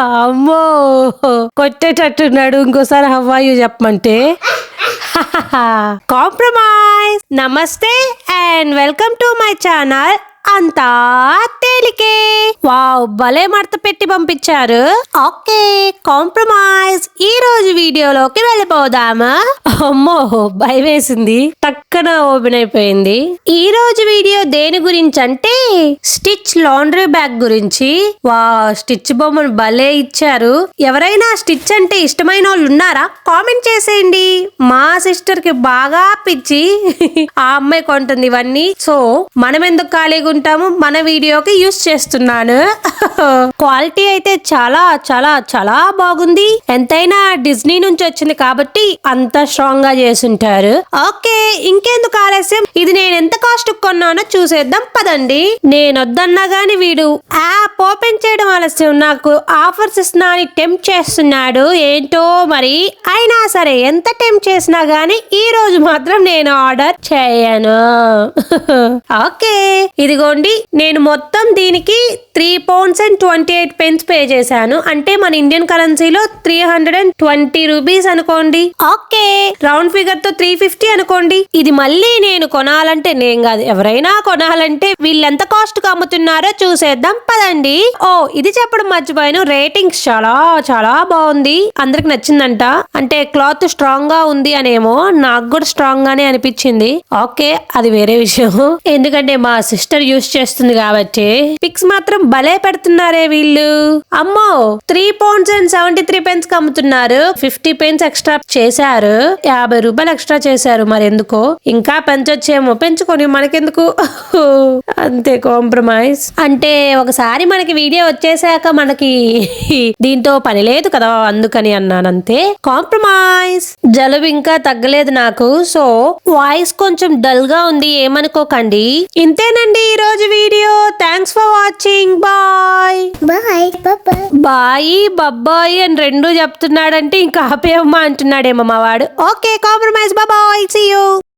అమ్మో కొట్టేటట్టున్నాడు. ఇంకోసారి హవ్వాయు చెప్పమంటే కాంప్రమైజ్. నమస్తే and welcome to my channel అంతా తేలికే. వావ్, భలే మడత పెట్టి పంపించారు. Okay, compromise. ఈ రోజు వీడియోలోకి వెళ్ళిపోదామా? అమ్మో భయం వేసింది, టక్కన ఓపెన్ అయిపోయింది. ఈ రోజు వీడియో దేని గురించి అంటే స్టిచ్ లాండ్రీ బ్యాగ్ గురించి. వావ్, స్టిచ్ బొమ్మను భలే ఇచ్చారు. ఎవరైనా స్టిచ్ అంటే ఇష్టమైన వాళ్ళు ఉన్నారా? కామెంట్ చేసేయండి. మా సిస్టర్ కి బాగా పిచ్చి, ఆ అమ్మాయి కొంటుంది ఇవన్నీ. సో మనం ఎందుకు ఖాళీగా ఉంటాము, మన వీడియోకి యూస్ చేస్తున్నాను. క్వాలిటీ అయితే చాలా చాలా చాలా బాగుంది. ఎంతైనా డిజ్నీ నుంచి వచ్చింది కాబట్టి అంత స్ట్రాంగ్ గా చేసుంటారు. ఓకే, ఇంకెందుకు ఆలస్యం, ఇది నేను ఎంత కాస్ట్ కొన్నానో చూసేద్దాం పదండి. నేను వద్దన్నా గాని వీడు యాప్ ఓపెన్ చేయడం ఆలస్యం, నాకు ఆఫర్స్ ఇస్తున్నా అని టెంప్ట్ చేస్తున్నాడు. ఏంటో మరి, అయినా సరే ఎంత టెంప్ట్ చేసినా గానీ ఈ రోజు మాత్రం నేను ఆర్డర్ చేయను. ఓకే, ఇదిగోండి. నేను మొత్తం దీనికి 3 pounds and 28 pence పే చేశాను. అంటే మన ఇండియన్ కరెన్సీలో 320 రూపీస్ అనుకోండి. ఓకే, రౌండ్ ఫిగర్ తో 350 అనుకోండి. ఇది మళ్ళీ నేను కొనాలంటే, నేను కాదు ఎవరైనా కొనాలంటే వీళ్ళెంత కాస్ట్ కి అమ్ముతున్నారో చూసేద్దాం పదండి. ఓ, ఇది చెప్పడం మర్చిపోయాను, రేటింగ్స్ చాలా చాలా బాగుంది. అందరికి నచ్చిందంట. అంటే క్లాత్ స్ట్రాంగ్ గా ఉంది అనేమో, నాకు కూడా స్ట్రాంగ్ గానే అనిపించింది. ఓకే, అది వేరే విషయం, ఎందుకంటే మా సిస్టర్ యూస్ చేస్తుంది కాబట్టి. పిక్స్ మాత్రం భలే పెడుతున్నారే వీళ్ళు. అమ్మో, 3 pounds and 73 pence కి అమ్ముతున్నారు. 50 pence ఎక్స్ట్రా చేశారు, 50 రూపాయలు ఎక్స్ట్రా చేశారు. మరి ఎందుకో, ఇంకా పెంచొచ్చేమో, పెంచుకొని మనకెందుకు. అంతే, కాంప్రమైజ్. అంటే ఒకసారి మనకి వీడియో వచ్చేసాక మనకి దీంతో పని లేదు కదా, అందుకని అన్నాను అంతే. కాంప్రమైజ్. జలుబు ఇంకా తగ్గలేదు నాకు, సో వాయిస్ కొంచెం డల్ గా ఉంది, ఏమనుకోకండి. ఇంతేనండి ఈ రోజు వీడియో. Thanks for watching. Bye bye bye bye అని రెండు చెప్తున్నాడంటే ఇంకా ఆపేయమ్మా అంటున్నాడేమో మా వాడు. Okay, compromise. Bye, see you.